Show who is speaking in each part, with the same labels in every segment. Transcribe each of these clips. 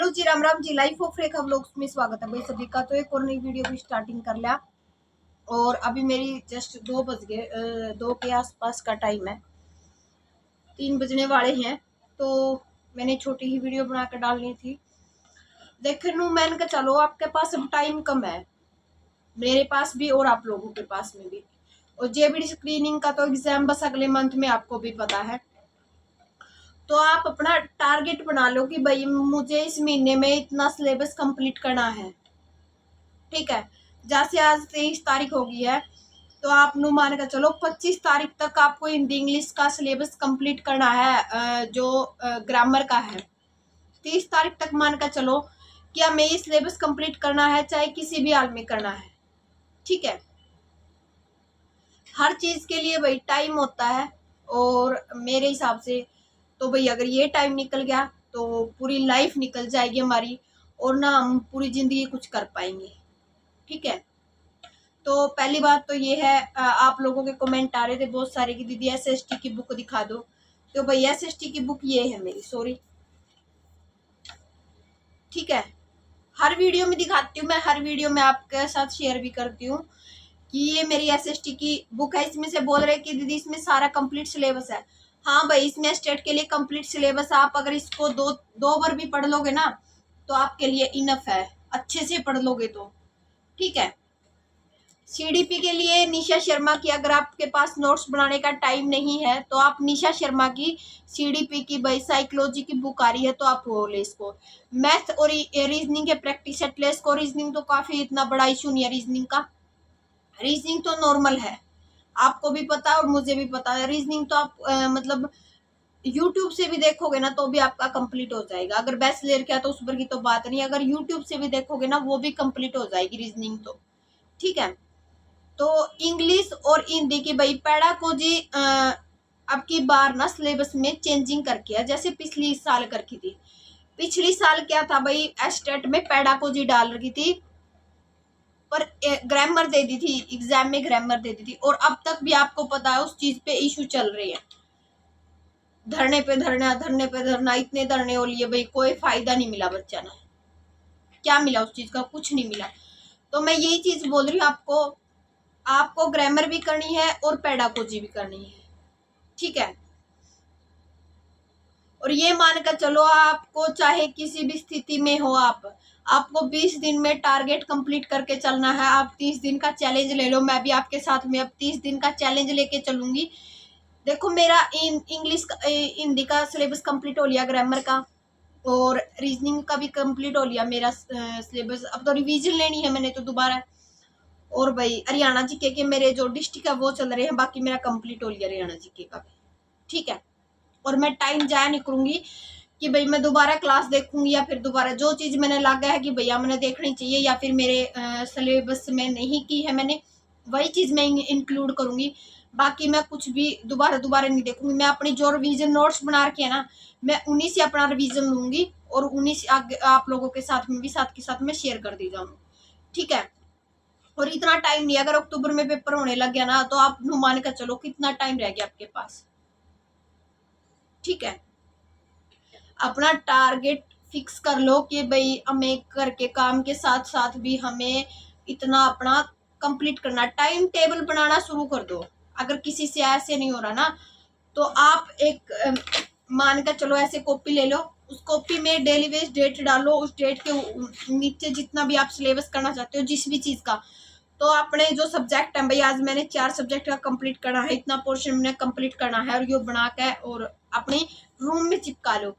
Speaker 1: Hello जी, Ram Ram ji. Life of Rekha vlogs में स्वागत है भाई सभी का। तो एक और नई वीडियो की स्टार्टिंग कर लिया और अभी मेरी जस्ट 2 बज गए, 2 के आसपास का टाइम है, 3 बजने वाले हैं। तो मैंने छोटी ही वीडियो बना कर डालनी थी। देखे नू मैंने कहा चलो आपके पास अब टाइम कम है, मेरे पास भी और आप लोगों के पास में भी। और जेबीडी स्क्रीनिंग का तो एग्जाम बस अगले मंथ में, आपको भी पता है। तो आप अपना टारगेट बना लो कि भाई मुझे इस महीने में इतना सिलेबस कंप्लीट करना है। ठीक है, जैसे आज 23 तारीख हो गई है, तो आप नु मान कर चलो 25 तारीख तक आपको हिंदी इंग्लिश का सिलेबस कंप्लीट करना है, जो ग्रामर का है। 30 तारीख तक मान कर चलो कि हमें ये सिलेबस कंप्लीट करना है, चाहे किसी भी हाल में करना है। ठीक है, हर चीज के लिए भाई टाइम होता है। और मेरे हिसाब से तो भाई अगर ये टाइम निकल गया तो पूरी लाइफ निकल जाएगी हमारी, और ना हम पूरी जिंदगी कुछ कर पाएंगे। ठीक है, तो पहली बात तो ये है, आप लोगों के कमेंट आ रहे थे बहुत सारे कि दीदी एसएसटी की बुक दिखा दो। तो भाई एसएसटी की बुक ये है मेरी, सॉरी। ठीक है, हर वीडियो में दिखाती हूँ मैं, हर वीडियो में आपके साथ शेयर भी करती हूँ कि ये मेरी एसएसटी की बुक है। इसमें से बोल रहे कि दीदी इसमें सारा कंप्लीट सिलेबस है। हाँ भाई, इसमें स्टेट के लिए कंप्लीट सिलेबस। आप अगर इसको दो बार भी पढ़ लोगे ना तो आपके लिए इनफ है, अच्छे से पढ़ लोगे तो। ठीक है, सीडीपी के लिए निशा शर्मा की, अगर आपके पास नोट्स बनाने का टाइम नहीं है तो आप निशा शर्मा की सीडीपी की भाई साइकोलॉजी की बुक आ रही है, तो आप वो ले इसको। मैथ और रीजनिंग के प्रैक्टिस सेट ले इसको। रीजनिंग तो काफी इतना बड़ा इशू नहीं है रीजनिंग का, रीजनिंग तो नॉर्मल है, आपको भी पता है और मुझे भी पता है। रीजनिंग तो आप मतलब यूट्यूब से भी देखोगे ना तो भी आपका कंप्लीट हो जाएगा। अगर बेस्ट लेयर किया तो उस पर की तो बात नहीं, अगर यूट्यूब से भी देखोगे ना वो भी कंप्लीट हो जाएगी रीजनिंग तो। ठीक है, तो इंग्लिश और हिंदी की भाई पेडागोजी अब की बार ना सिलेबस में चेंजिंग करके है, जैसे पिछली साल करकी थी। पिछली साल क्या था भाई, एस्टेट में पेडागोजी डाल रखी थी पर ग्रामर दे दी थी, एग्जाम में ग्रामर दे दी थी। और अब तक भी आपको पता है उस चीज पे इशू चल रहे हैं, धरने पे धरना, धरने पे धरना, इतने धरने हो लिए भाई, कोई फायदा नहीं मिला बच्चा ना। क्या मिला उस चीज का? कुछ नहीं मिला। तो मैं यही चीज बोल रही हूँ आपको, आपको ग्रामर भी करनी है और पेडागोजी भी करनी है। ठीक है, और ये मानकर चलो आपको चाहे किसी भी स्थिति में हो, आपको 20 दिन में टारगेट कंप्लीट करके चलना है। आप 30 दिन का चैलेंज ले लो, मैं भी आपके साथ में अब 30 दिन का चैलेंज लेके चलूंगी। देखो मेरा इंग्लिश हिंदी का सिलेबस कंप्लीट हो लिया, ग्रामर का और रीजनिंग का भी कंप्लीट हो लिया मेरा सिलेबस। अब तो रिवीजन लेनी है मैंने तो दोबारा। और भाई हरियाणा जीके के मेरे जो डिस्ट्रिक्ट है वो चल रहे हैं, बाकी मेरा कंप्लीट हो लिया हरियाणा जीके का भी। ठीक है, और मैं टाइम जाया नहीं करूंगी कि भाई मैं दोबारा क्लास देखूंगी या फिर दोबारा जो चीज मैंने लगा है कि भैया मैंने देखनी चाहिए या फिर मेरे सिलेबस में नहीं की है मैंने, वही चीज मैं इंक्लूड करूंगी। बाकी मैं कुछ भी दोबारा दोबारा नहीं देखूंगी। मैं अपनी जो रिवीजन नोट्स बना रखे है ना, मैं उन्हीं से अपना रिवीजन लूंगी और उन्हीं से आगे आप लोगों के साथ में भी साथ के साथ में शेयर कर दी जाऊंगी। ठीक है, और इतना टाइम नहीं, अगर अक्टूबर में पेपर होने लग गया ना तो आप मान कर चलो कितना टाइम रह गया आपके पास। ठीक है, अपना टारगेट फिक्स कर लो कि भाई हमें करके काम के साथ साथ भी हमें इतना अपना कंप्लीट करना। टाइम टेबल बनाना शुरू कर दो। अगर किसी से ऐसे नहीं हो रहा ना तो आप एक मान कर चलो ऐसे कॉपी ले लो, उस कॉपी में डेली बेस डेट डालो, उस डेट के नीचे जितना भी आप सिलेबस करना चाहते हो जिस भी चीज का, तो अपने जो सब्जेक्ट है भाई, आज मैंने 4 सब्जेक्ट का कंप्लीट करना है, इतना पोर्शन मैंने कंप्लीट करना है, और ये बना के और अपनी रूम में चिपका लो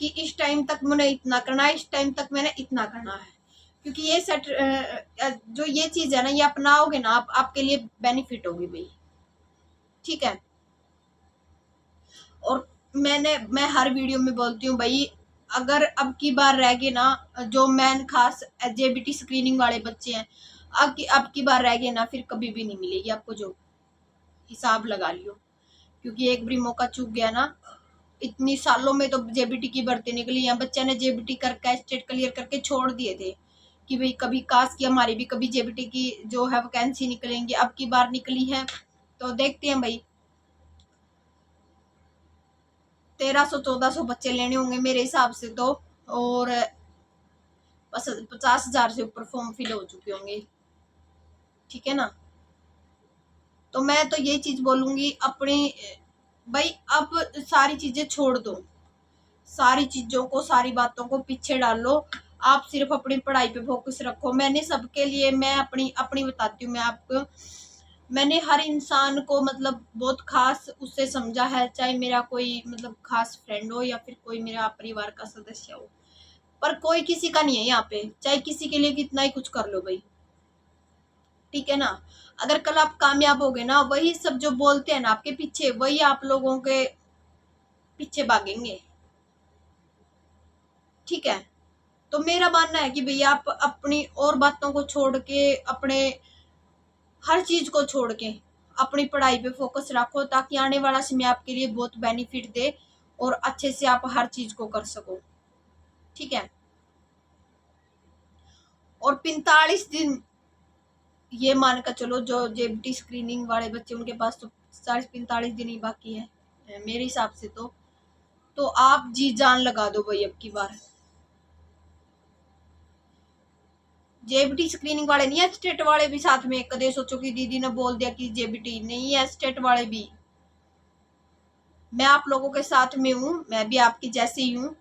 Speaker 1: कि इस टाइम तक मैंने इतना करना है, इस टाइम तक मैंने इतना करना है। क्योंकि ये सेट जो ये चीज है ना, ये अपनाओगे ना आप, आपके लिए बेनिफिट होगी भाई। ठीक है, और मैं हर वीडियो में बोलती हूँ भाई, अगर अब की बार रह गए ना, जो मैन खास जेबीटी स्क्रीनिंग वाले बच्चे हैं, अब की बार रह गए ना फिर कभी भी नहीं मिलेगी आपको जो, हिसाब लगा लियो। क्योंकि एक बारी मौका चूक गया ना, इतनी सालों में तो जेबीटी की भर्ती निकली है, बच्चे ने जेबीटी करके स्टेट क्लियर करके छोड़ दिए थे कि भाई कभी काश की हमारी भी कभी जेबीटी की जो है वैकेंसी निकलेंगी। अब की बार निकली है तो देखते हैं भाई, 1300-1400 बच्चे लेने होंगे मेरे हिसाब से तो। और 50,000 से ऊपर फॉर्म फिल हो चुके होंगे, ठीक है ना। तो मैं तो ये चीज बोलूंगी अपनी, भाई अब सारी चीजें छोड़ दो, सारी चीजों को, सारी बातों को पीछे डाल लो, आप सिर्फ अपनी पढ़ाई पे फोकस रखो। मैंने सबके लिए, मैं अपनी अपनी बताती हूँ मैं आपको, मैंने हर इंसान को मतलब बहुत खास उससे समझा है, चाहे मेरा कोई मतलब खास फ्रेंड हो या फिर कोई मेरा परिवार का सदस्य हो, पर कोई किसी का नहीं है यहाँ पे, चाहे किसी के लिए कितना ही कुछ कर लो भाई, ठीक है ना। अगर कल आप कामयाब हो गए ना, वही सब जो बोलते हैं ना आपके पीछे, वही आप लोगों के पीछे भागेंगे, ठीक है। तो मेरा मानना है कि भैया आप अपनी और बातों को छोड़ के, अपने हर चीज को छोड़ के अपनी पढ़ाई पे फोकस रखो, ताकि आने वाला समय आपके लिए बहुत बेनिफिट दे और अच्छे से आप हर चीज को कर सको, ठीक है। और 45 दिन ये मान कर चलो, जो जेबीटी स्क्रीनिंग वाले बच्चे उनके पास तो 40-45 दिन ही बाकी है मेरे हिसाब से। तो आप जी जान लगा दो भाई अब की बार। जेबीटी स्क्रीनिंग वाले नहीं है, स्टेट वाले भी साथ में, कदे सोचो कि दीदी ने बोल दिया कि जेबीटी नहीं है, स्टेट वाले भी। मैं आप लोगों के साथ में हूँ, मैं भी आपकी जैसे ही हूँ,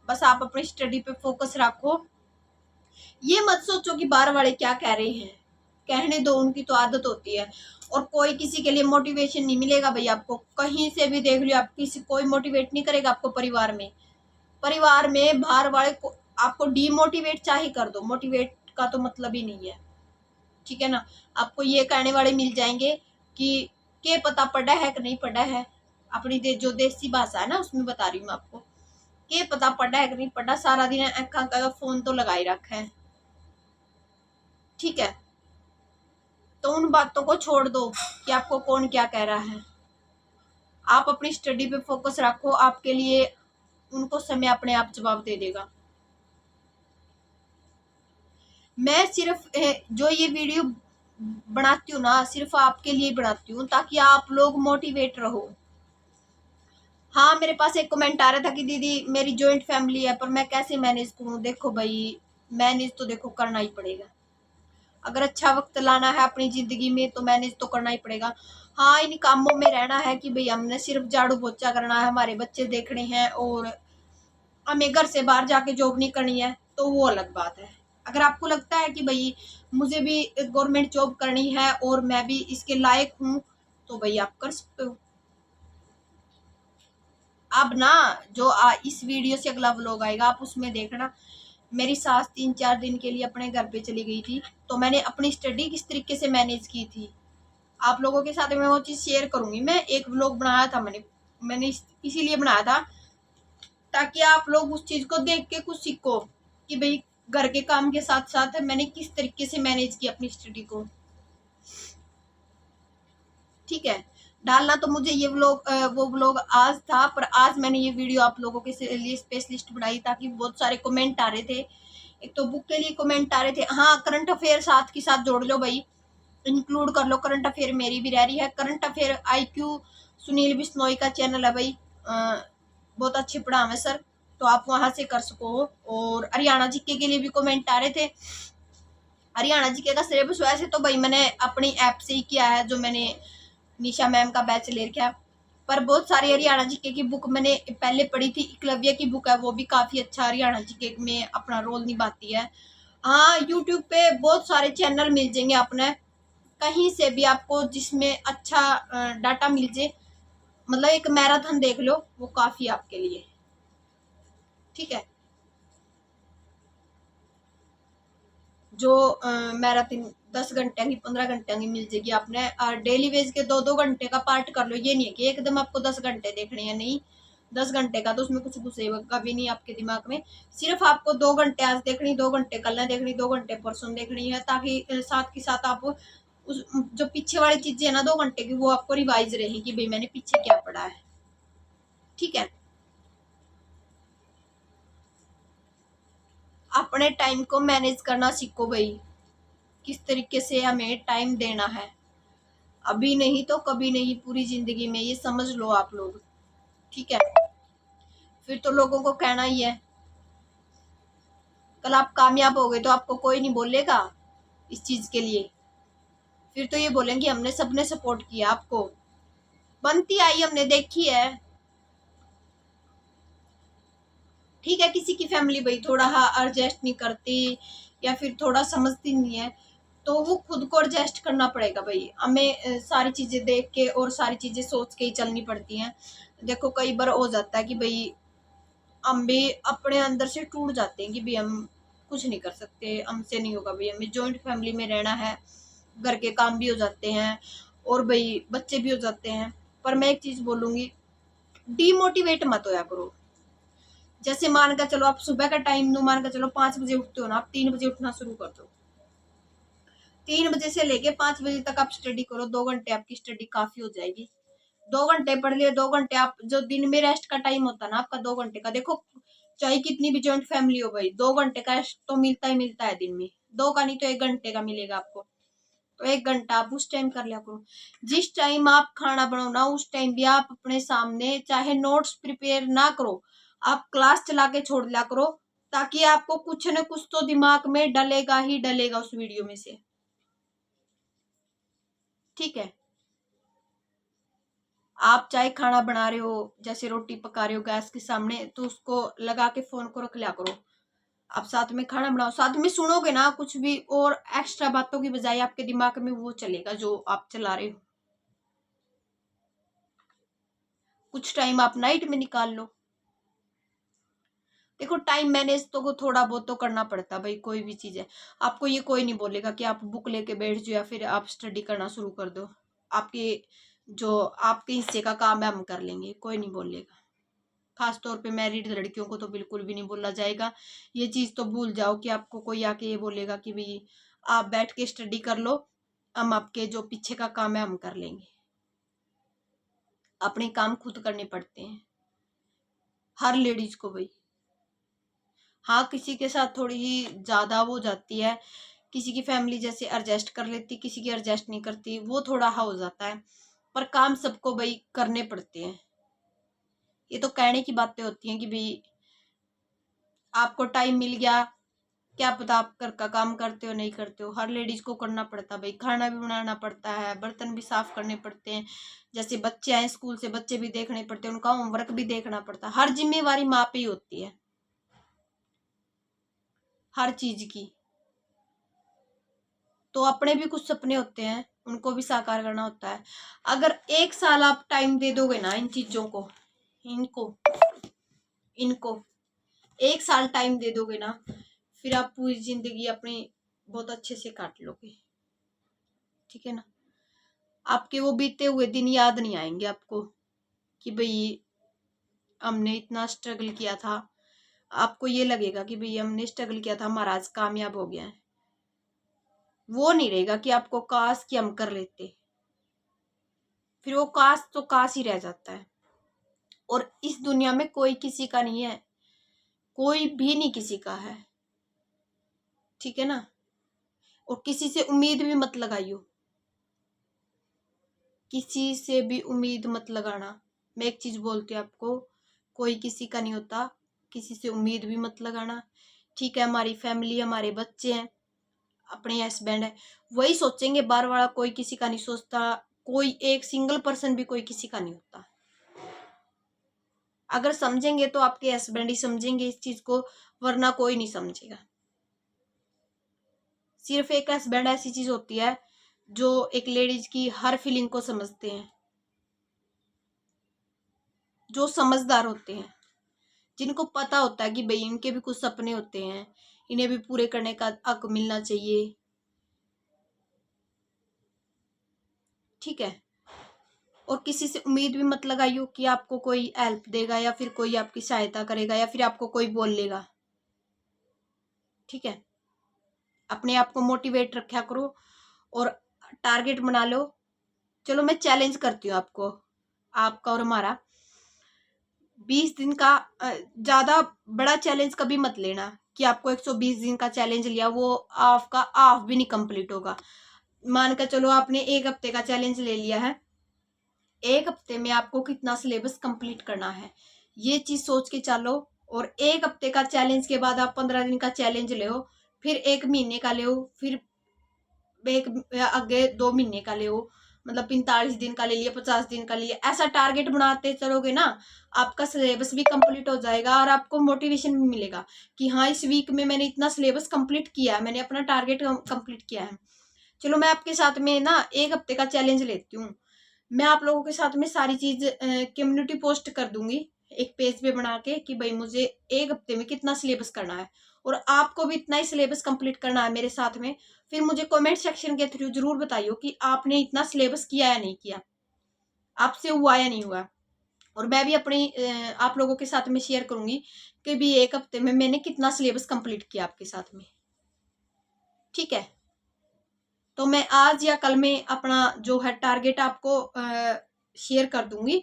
Speaker 1: बस आप अपनी स्टडी पे फोकस रखो। ये मत सोचो कि बाहर वाले क्या कह रहे हैं, कहने दो, उनकी तो आदत होती है। और कोई किसी के लिए मोटिवेशन नहीं मिलेगा भाई आपको, कहीं से भी देख लियो आप, किसी कोई मोटिवेट नहीं करेगा आपको। परिवार में बाहर वाले को आपको डीमोटिवेट चाहे कर दो, मोटिवेट का तो मतलब ही नहीं है, ठीक है ना। आपको ये कहने वाले मिल जाएंगे कि के पता पढ़ा है कि नहीं पढ़ा है, अपनी जो देसी भाषा है ना उसमें बता रही हूँ मैं आपको, के पता पढ़ा है कि नहीं पढ़ा, सारा दिन आँखा का फोन तो लगाई रखा है, ठीक है। तो उन बातों को छोड़ दो कि आपको कौन क्या कह रहा है, आप अपनी स्टडी पे फोकस रखो, आपके लिए उनको समय अपने आप जवाब दे देगा। मैं सिर्फ जो ये वीडियो बनाती हूँ ना, सिर्फ आपके लिए बनाती हूँ, ताकि आप लोग मोटिवेट रहो। हाँ, मेरे पास एक कमेंट आ रहा था कि दीदी मेरी जॉइंट फैमिली है, पर मैं कैसे मैनेज करूँ। देखो भाई, मैनेज तो देखो करना ही पड़ेगा, अगर अच्छा वक्त लाना है अपनी जिंदगी में तो मैनेज तो करना ही पड़ेगा। हाँ, इन कामों में रहना है कि भाई हमने सिर्फ झाड़ू पोछा करना है, हमारे बच्चे देखने हैं और हमें घर से बाहर जाके जॉब नहीं करनी है, तो वो अलग बात है। अगर आपको लगता है कि भाई मुझे भी गवर्नमेंट जॉब करनी है और मैं भी इसके लायक हूँ, तो भाई आप कर सकते हो। अब ना जो इस वीडियो से अगला व्लॉग आएगा आप उसमें देखना, मेरी सास 3-4 दिन के लिए अपने घर पे चली गई थी, तो मैंने अपनी स्टडी किस तरीके से मैनेज की थी, आप लोगों के साथ मैं वो चीज़ शेयर करूंगी। मैं एक व्लॉग बनाया था, मैंने इसीलिए बनाया था ताकि आप लोग उस चीज़ को देख के कुछ सीखो कि भाई घर के काम के साथ साथ मैंने किस तरीके से मैनेज किया अपनी स्टडी को, ठीक है। डालना तो मुझे ये व्लॉग वो व्लॉग आज था, पर आज मैंने ये वीडियो आप लोगों के लिए स्पेशलिस्ट बनाई, ताकि बहुत सारे कमेंट आ रहे थे। एक तो बुक के लिए कमेंट आ रहे थे, हाँ करंट अफेयर साथ के साथ जोड़ लो भाई, इंक्लूड कर लो। करंट अफेयर मेरी भी रह रही है, current affair IQ Sunil Bishnoi का चैनल है भाई, बहुत अच्छे पढ़ावे सर, तो आप वहां से कर सको। और हरियाणा जीके के लिए भी कमेंट आ रहे थे, हरियाणा जीके का सिलेबस वैसे तो भाई मैंने अपनी ऐप से ही किया है, जो मैंने निशा मैम का बैच ले रखा है, पर बहुत सारी हरियाणा जीके की बुक मैंने पहले पढ़ी थी। एकलव्य की बुक है, वो भी काफी अच्छा हरियाणा जीके में अपना रोल निभाती है। हाँ, यूट्यूब पे बहुत सारे चैनल मिल जाएंगे अपने, कहीं से भी आपको जिसमें अच्छा डाटा मिल जाए, मतलब एक मैराथन देख लो, वो काफी आपके लिए, ठीक है। जो मैराथन 10 घंटे की 15 घंटे की मिल जाएगी आपने, डेली बेस के 2-2 घंटे का पार्ट कर लो। ये नहीं है कि एकदम आपको 10 घंटे देखने हैं, नहीं, 10 घंटे का तो उसमें कुछ घुसेगा भी नहीं आपके दिमाग में। सिर्फ आपको 2 घंटे आज देखनी, 2 घंटे कल नहीं देखनी, 2 घंटे परसों देखनी है, ताकि साथ के साथ आप उस जो पीछे वाली चीजें है ना 2 घंटे की, वो आपको रिवाइज रहे कि भाई मैंने पीछे क्या पढ़ा है, ठीक है। अपने टाइम को मैनेज करना सीखो भाई, किस तरीके से हमें टाइम देना है, अभी नहीं तो कभी नहीं, पूरी जिंदगी में, ये समझ लो आप लोग, ठीक है। फिर तो लोगों को कहना ही है, कल आप कामयाब हो गए तो आपको कोई नहीं बोलेगा इस चीज के लिए। फिर तो ये बोलेंगे हमने सबने सपोर्ट किया आपको, बनती आई हमने देखी है। ठीक है, किसी की फैमिली भाई थोड़ा एडजस्ट नहीं करती या फिर थोड़ा समझती नहीं है, तो वो खुद को एडजस्ट करना पड़ेगा भाई। हमें सारी चीजें देख के और सारी चीजें सोच के ही चलनी पड़ती हैं। देखो कई बार हो जाता है कि भाई हम भी अपने अंदर से टूट जाते हैं कि भाई हम कुछ नहीं कर सकते, हमसे नहीं होगा भाई, हमें जॉइंट फैमिली में रहना है, घर के काम भी हो जाते हैं और भाई बच्चे भी हो जाते हैं। पर मैं एक चीज बोलूंगी, डीमोटिवेट मत होया करो। जैसे मान कर चलो आप सुबह का टाइम दो, मान कर चलो 5 बजे उठते हो ना, आप 3 बजे उठना शुरू कर दो। 3 बजे से लेके 5 बजे तक आप स्टडी करो, 2 घंटे आपकी स्टडी काफी हो जाएगी। 2 घंटे पढ़ लिए, 2 घंटे आप जो दिन में रेस्ट का टाइम होता है ना आपका 2 घंटे का, देखो चाहे कितनी भी जॉइंट फैमिली हो भाई 2 घंटे का तो मिलता ही मिलता है दिन में, 2 का नहीं तो 1 घंटे का मिलेगा आपको। तो 1 घंटा आप उस टाइम कर लिया करो। जिस टाइम आप खाना बनाओ ना उस टाइम भी आप अपने सामने चाहे नोट्स प्रिपेयर ना करो, आप क्लास चला के छोड़ दिया करो, ताकि आपको कुछ न कुछ तो दिमाग में डलेगा ही डलेगा उस वीडियो में से। ठीक है, आप चाहे खाना बना रहे हो, जैसे रोटी पका रहे हो गैस के सामने, तो उसको लगा के फोन को रख लिया करो, आप साथ में खाना बनाओ, साथ में सुनोगे ना कुछ भी, और एक्स्ट्रा बातों की बजाय आपके दिमाग में वो चलेगा जो आप चला रहे हो। कुछ टाइम आप नाइट में निकाल लो। देखो टाइम मैनेज तो थोड़ा बहुत तो करना पड़ता है भाई, कोई भी चीज है। आपको ये कोई नहीं बोलेगा कि आप बुक लेके बैठ जाओ या फिर आप स्टडी करना शुरू कर दो, आपके जो आपके हिस्से का काम है हम कर लेंगे, कोई नहीं बोलेगा। खास तौर पे मैरिड लड़कियों को तो बिल्कुल भी नहीं बोला जाएगा। ये चीज तो भूल जाओ कि आपको कोई आके ये बोलेगा कि भाई आप बैठ के स्टडी कर लो, हम आपके जो पीछे का काम है हम कर लेंगे। अपने काम खुद करने पड़ते हैं हर लेडीज को भाई। हाँ, किसी के साथ थोड़ी ही ज्यादा वो जाती है, किसी की फैमिली जैसे एडजस्ट कर लेती, किसी की एडजस्ट नहीं करती, वो थोड़ा हो जाता है। पर काम सबको भाई करने पड़ते हैं। ये तो कहने की बातें होती हैं कि भाई आपको टाइम मिल गया, क्या पता आप घर का काम करते हो नहीं करते हो, हर लेडीज को करना पड़ता है भाई। खाना भी बनाना पड़ता है, बर्तन भी साफ करने पड़ते हैं, जैसे बच्चे आए स्कूल से बच्चे भी देखने पड़ते हैं, उनका होमवर्क भी देखना पड़ता है। हर जिम्मेवारी माँ पे ही होती है, हर चीज की। तो अपने भी कुछ सपने होते हैं, उनको भी साकार करना होता है। अगर 1 साल आप टाइम दे दोगे ना इन चीजों को, इनको इनको 1 साल टाइम दे दोगे ना, फिर आप पूरी जिंदगी अपनी बहुत अच्छे से काट लोगे। ठीक है ना, आपके वो बीते हुए दिन याद नहीं आएंगे आपको कि भाई हमने इतना स्ट्रगल किया था। आपको ये लगेगा कि भाई हमने स्ट्रगल किया था, हमारा आज कामयाब हो गया है। वो नहीं रहेगा कि आपको काश कि हम कर लेते, फिर वो काश तो काश ही रह जाता है। और इस दुनिया में कोई किसी का नहीं है, कोई भी नहीं किसी का है। ठीक है ना, और किसी से उम्मीद भी मत लगाइयो, किसी से भी उम्मीद मत लगाना। मैं एक चीज बोलती हूँ आपको, कोई किसी का नहीं होता, किसी से उम्मीद भी मत लगाना। ठीक है, हमारी फैमिली, हमारे बच्चे हैं, अपने हस्बैंड है, वही सोचेंगे, बार वाला कोई किसी का नहीं सोचता। कोई एक सिंगल पर्सन भी कोई किसी का नहीं होता। अगर समझेंगे तो आपके हस्बैंड ही समझेंगे इस चीज को, वरना कोई नहीं समझेगा। सिर्फ एक हस्बैंड ऐसी चीज होती है जो एक लेडीज की हर फीलिंग को समझते हैं, जो समझदार होते हैं, जिनको पता होता है कि भाई इनके भी कुछ सपने होते हैं, इन्हें भी पूरे करने का हक मिलना चाहिए। ठीक है, और किसी से उम्मीद भी मत लगाइयो कि आपको कोई हेल्प देगा या फिर कोई आपकी सहायता करेगा या फिर आपको कोई बोल लेगा। ठीक है, अपने आप को मोटिवेट रखा करो और टारगेट बना लो। चलो मैं चैलेंज करती हूँ आपको, आपका और हमारा 20 दिन का। ज्यादा बड़ा चैलेंज कभी मत लेना कि आपको 120 दिन का चैलेंज लिया, वो आपका हाफ भी नहीं कंप्लीट होगा। मान कर चलो आपने 1 हफ्ते का चैलेंज ले लिया है, 1 हफ्ते में आपको कितना सिलेबस कंप्लीट करना है, ये चीज सोच के चलो और 1 हफ्ते का चैलेंज के बाद आप 15 दिन का चैलेंज ले, फिर 1 महीने का ले, फिर एक आगे 2 महीने का ले, मतलब 45 दिन का ले लिया, 50 दिन का लिए, ऐसा टारगेट बनाते चलोगे ना, आपका सिलेबस भी कंप्लीट हो जाएगा और आपको मोटिवेशन भी मिलेगा कि हाँ इस वीक में मैंने इतना सिलेबस कंप्लीट किया है, मैंने अपना टारगेट कंप्लीट किया है। चलो मैं आपके साथ में ना 1 हफ्ते का चैलेंज लेती हूँ। मैं आप लोगों के साथ में सारी चीज कम्युनिटी पोस्ट कर दूंगी एक पेज पे बना के कि भाई मुझे 1 हफ्ते में कितना सिलेबस करना है, और आपको भी इतना ही सिलेबस कंप्लीट करना है मेरे साथ में। फिर मुझे कमेंट सेक्शन के थ्रू जरूर बताइए कि आपने इतना सिलेबस किया या नहीं किया, आपसे हुआ या नहीं हुआ। और मैं भी अपनी आप लोगों के साथ में शेयर करूंगी कि भी 1 हफ्ते में मैंने कितना सिलेबस कंप्लीट किया आपके साथ में। ठीक है, तो मैं आज या कल में अपना जो है टारगेट आपको शेयर कर दूंगी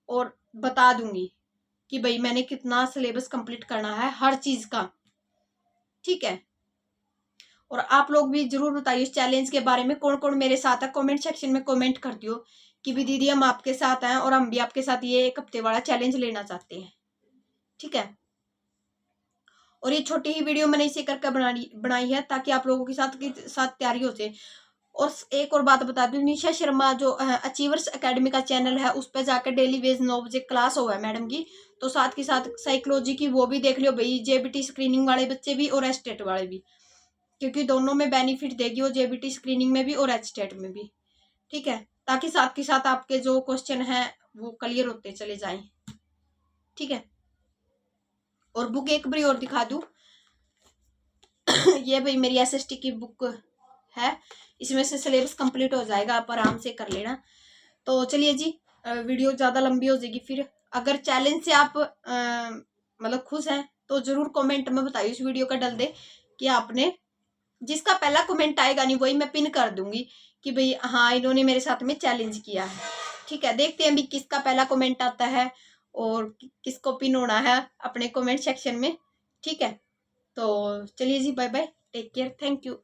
Speaker 1: और बता दूंगी कि भाई मैंने कितना सिलेबस कंप्लीट करना है हर चीज का। ठीक है, और आप लोग भी जरूर बताइए इस चैलेंज के बारे में, कौन कौन मेरे साथ है, कमेंट सेक्शन में कमेंट कर दियो कि भी दीदी हम आपके साथ हैं और हम भी आपके साथ ये 1 हफ्ते वाला चैलेंज लेना चाहते हैं। ठीक है, और ये छोटी ही वीडियो मैंने इसे करके बनाई है ताकि आप लोगों के साथ तैयारी हो जाए। और एक और बात बता दूं, निशा शर्मा जो अचीवर्स एकेडमी का चैनल है उस पर जाकर डेली वेज 9 बजे क्लास हुआ है मैडम की, तो साथ के साथ साइकोलॉजी की वो भी देख लियो भाई, जेबीटी स्क्रीनिंग वाले बच्चे भी और एचटेट वाले भी, क्योंकि दोनों में बेनिफिट देगी वो, जेबीटी स्क्रीनिंग में भी और एचटेट में भी। ठीक है, ताकि साथ के साथ आपके जो क्वेश्चन है वो क्लियर होते चले जाएं। ठीक है, और बुक एक बार और दिखा दूं ये भाई मेरी एसएसटी की बुक है, इसमें से सिलेबस कंप्लीट हो जाएगा, आप आराम से कर लेना। तो चलिए जी, वीडियो ज़्यादा लंबी हो जाएगी फिर। अगर चैलेंज से आप मतलब खुश हैं तो ज़रूर कमेंट में बताइए, इस वीडियो का डल दे कि आपने, जिसका पहला कमेंट आएगा नहीं वही मैं पिन कर दूंगी कि भाई हाँ इन्होंने मेरे साथ में चैलेंज किया है। ठीक है, देखते हैं अभी किसका पहला कमेंट आता है और किसको पिन होना है अपने कमेंट सेक्शन में। ठीक है, तो चलिए जी, bye bye, take care, thank you.